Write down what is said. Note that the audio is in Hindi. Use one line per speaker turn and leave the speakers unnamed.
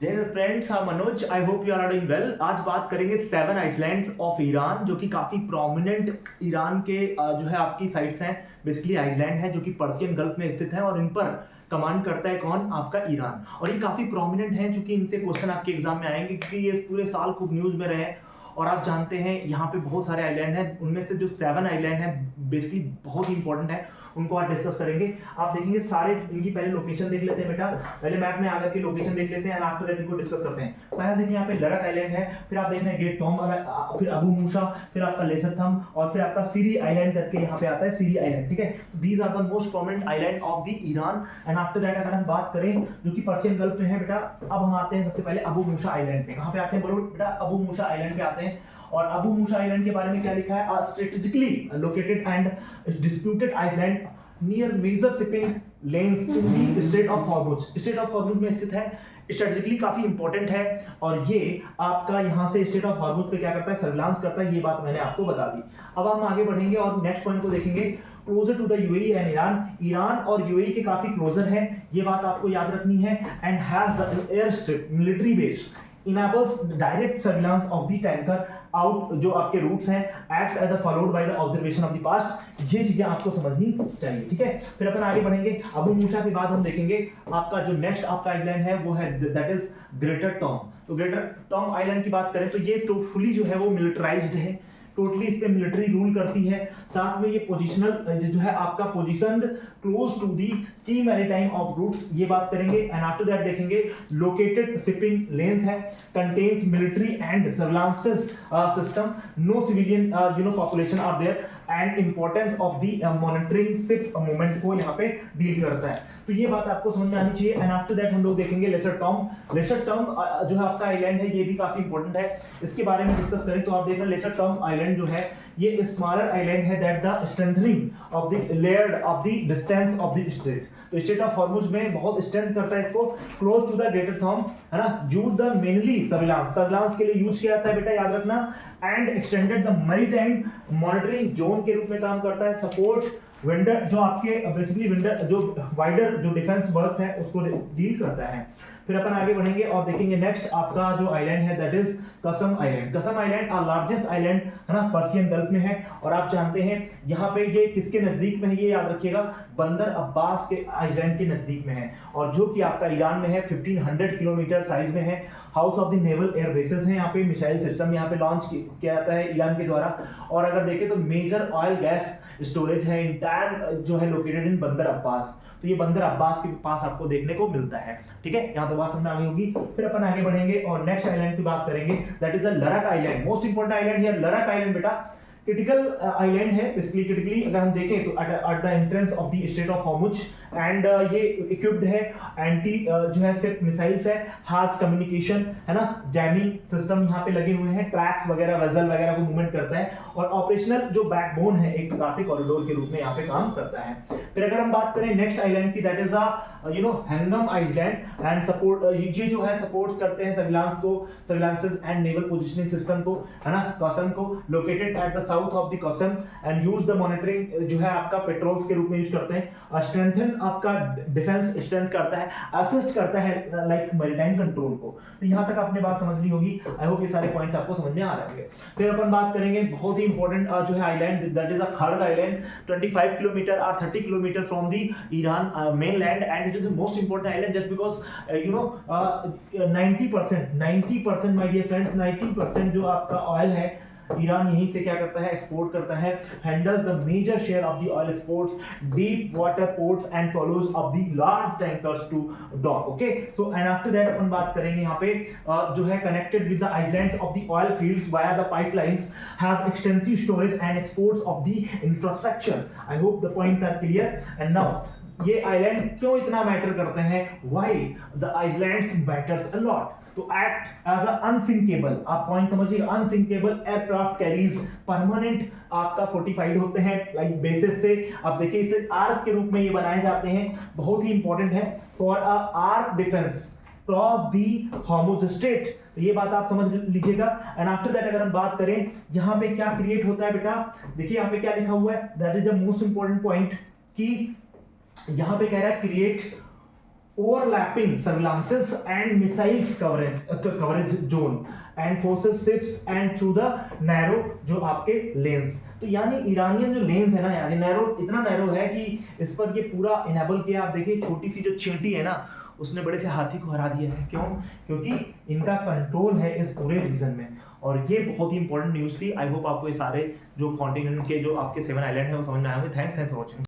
जय हिंद friends, I Manoj. I hope you are doing well. आज बात करेंगे 7 आइलैंड्स ऑफ ईरान, जो कि काफी प्रोमिनेंट ईरान के जो है आपकी साइट्स हैं। बेसिकली आइलैंड है जो कि पर्शियन गल्फ में स्थित है और इन पर कमांड करता है कौन? आपका ईरान। और ये काफी प्रोमिनेंट है क्योंकि इनसे क्वेश्चन आपके एग्जाम में आएंगे, क्योंकि ये पूरे साल खूब न्यूज में रहे। और आप जानते हैं यहाँ पे बहुत सारे आइलैंड हैं, उनमें से जो 7 आइलैंड हैं बेसिकली बहुत ही इंपॉर्टेंट है, उनको आज डिस्कस करेंगे। आप देखेंगे सारे इनकी पहले लोकेशन देख लेते हैं बेटा, पहले मैप में आकर के लोकेशन देख लेते हैं एंड आफ्टर दैट इनको डिस्कस करते हैं। पहला देखिए यहाँ पे लरक आइलैंड है, फिर आप देख रहे हैं ग्रेट टॉम, फिर अबू मूसा, फिर आपका लेसर थम और फिर आपका सीरी आइलैंड करके यहाँ पे आता है सीरी आइलैंड। ठीक है, these are the most prominent island of the Iran. And after that अगर हम बात करें जो कि पर्शियन गल्फ में है बेटा, अब हम आते हैं सबसे पहले अबू मूसा आइलैंड पे। कहाँ पे आते हैं बोलो बेटा? अबू मूसा आइलैंड पे आते हैं। और अबू मूसा आइलैंड के बारे में क्या लिखा है? Strategically located and disputed island near major shipping lanes in the Strait of Hormuz. Strait of Hormuz में स्थित है, स्ट्रेटेजिकली काफी इंपॉर्टेंट है। और ये आपका यहाँ से स्ट्रेट ऑफ हॉर्मुज पे क्या करता है? सर्विलांस करता है। ये बात मैंने आपको बता दी। अब हम आगे बढ़ेंगे और नेक्स्ट पॉइंट को देखेंगे, closer to the UAE and Iran. Iran और यूएई के काफी क्लोजर है, ये बात आपको याद रखनी है। And has the air strip military base enables direct surveillance of the tanker out, जो आपके रूट्स हैं, acts as a followed by the observation of the past। ये चीजें आपको समझनी चाहिए। ठीक है, फिर अपन आगे बढ़ेंगे। अबू मूसा के बाद हम देखेंगे आपका जो नेक्स्ट आपका आइलैंड है वो है दैट इज ग्रेटर टॉम। तो ग्रेटर टॉम आइलैंड की बात करें तो ये तो फुली जो है वो मिलिटराइज्ड है, टोटली इस पे मिलिट्री रूल करती है। साथ में ये पोजिशनल जो है आपका पोजिशनड क्लोज टू दी की मैरीटाइम ऑफ रूट्स, ये बात करेंगे। एंड आफ्टर दैट देखेंगे लोकेटेड शिपिंग लेन्स है, contains military and surveillance system, no civilian population are there and importance of the monitoring ship movement को यहाँ पे डील करता है। तो ये बात आपको समझ में आनी चाहिए। एंड आफ्टर दैट हम लोग देखेंगे लेसर टॉम। लेसर टॉम जो है आपका आइलैंड है, ये भी काफी इंपॉर्टेंट है। इसके बारे में डिस्कस करें तो आप देख रहे हैं लेसर टॉम आइलैंड जो है ये स्मॉलर आइलैंड है that the strengthening of the layered of the distance of the straight. तो स्ट्रेट ऑफ हॉर्मुज में बहुत स्ट्रेंथ करता है इसको, क्लोज टू द ग्रेटर थॉम, है ना। यूज द मेनली सर्विलांस के लिए यूज किया जाता है बेटा, याद रखना। And extended the maritime monitoring zone के रूप में काम करता है। सपोर्ट वेंडर जो आपके बेसिकली वेंडर जो वाइडर जो डिफेंस वर्क है उसको डील करता है। फिर अपन आगे बढ़ेंगे और देखेंगे नेक्स्ट आपका जो आइलैंड है दैट इज कसम आइलैंड। कसम आइलैंड लार्जेस्ट आइलैंड है ना, पर्शियन गल्फ में है। और आप जानते हैं यहाँ पे ये किसके नजदीक में है? ये याद रखिएगा, बंदर अब्बास के आइलैंड के नजदीक में है, और जो कि आपका ईरान में है, 1500 किलोमीटर साइज में है। House of the naval air bases है यहाँ पे, मिसाइल सिस्टम यहाँ पे लॉन्च किया जाता है ईरान के द्वारा। और अगर देखें तो मेजर ऑयल गैस स्टोरेज है इंटायर जो है लोकेटेड इन बंदर अब्बास। तो ये बंदर अब्बास के पास आपको देखने को मिलता है। ठीक है, यहाँ तो बात समझ में आ गई होगी। फिर अपन आगे बढ़ेंगे और नेक्स्ट आइलैंड की बात करेंगे that is a Larak island. Most important island है लरक आइलैंड बेटा, क्रिटिकल आइलैंड है। इसलिए क्रिटिकली अगर हम देखें तो at the entrance of the Strait of Hormuz and ये इक्विप्ड है, एंटी जो है सिर्फ मिसाइल्स है, हार्स कम्युनिकेशन है ना, जैमिंग सिस्टम यहाँ पे लगे हुए हैं, ट्रैक्स वगैरह वेसल वगैरह को मूवमेंट करता है, और ऑपरेशनल जो बैकबोन है एक प्रकार से कॉरिडोर के रूप में यहाँ पे काम करता है। फिर अगर हम बात करें नेक्स्ट आइलैंड की that is Hengam island. And support ये जो है सपोर्ट्स करते हैं सर्विलांस को, surveillances and naval positioning system को, है ना, कसम को। Located at the south of the Qeshm and use the monitoring जो है आपका पेट्रोल्स के रूप में यूज करते हैं। स्ट्रेंथन आपका डिफेंस स्ट्रेंथ करता है, असिस्ट करता है लाइक मैरीटाइम कंट्रोल को। तो यहाँ तक आपने बात समझ ली होगी। आई होप ये सारे पॉइंट्स आपको समझ में आ रहे होंगे। फिर अपन बात करेंगे बहुत ही इंपॉर्टेंट जो है island that is a खर्ग island, 25 kilometre और 30 kilometre from the Iran mainland, and it is the most important island just because 90% my dear friends, 90% जो आपका ऑयल है ईरान यहीं से क्या करता है? एक्सपोर्ट करता है। Handles the major share of the oil exports, deep water ports and follows of the large tankers to dock. Okay, so and after that अपन बात करेंगे यहाँ पे जो है connected with the islands of the oil fields via the pipelines, has extensive storage and exports of the infrastructure. I hope the points are clear. And now ये आइलैंड क्यों इतना मैटर करते हैं? Why the islands matters a lot. तो एक्ट एज अ अनसिंकेबल, आप पॉइंट समझिए, अनसिंकेबल एयरक्राफ्ट कैरीज परमानेंट आपका फोर्टिफाइड होते हैं लाइक बेसिस से। आप देखिए इसे आर्क के रूप में ये बनाए जाते हैं, बहुत ही इंपॉर्टेंट है for a arc defence cross the Hormuz strait. तो ये बात आप समझ लीजिएगा। एंड आफ्टर दैट अगर हम बात करें यहाँ पे क्या क्रिएट होता है बेटा, देखिए यहाँ पे क्या लिखा हुआ है, that is the most important point कि यहाँ पे कह रहा है create overlapping surveillances and missiles coverage zone and forces ships and through the narrow जो आपके लेंस। तो यानी ईरानियन जो लेंस है ना, यानी नैरो, इतना नैरो है कि इस पर ये पूरा इनेबल किया। आप देखिए छोटी सी जो चींटी है ना, उसने बड़े से हाथी को हरा दिया है। क्यों? क्योंकि इनका कंट्रोल है इस पूरे रीजन में। और ये बहुत ही इंपॉर्टेंट न्यूज़ थी। आई होप आपको ये सारे जो कॉन्टिनेंट के जो आपके 7 आइलैंड है वो समझ में आए होंगे। Thanks for watching.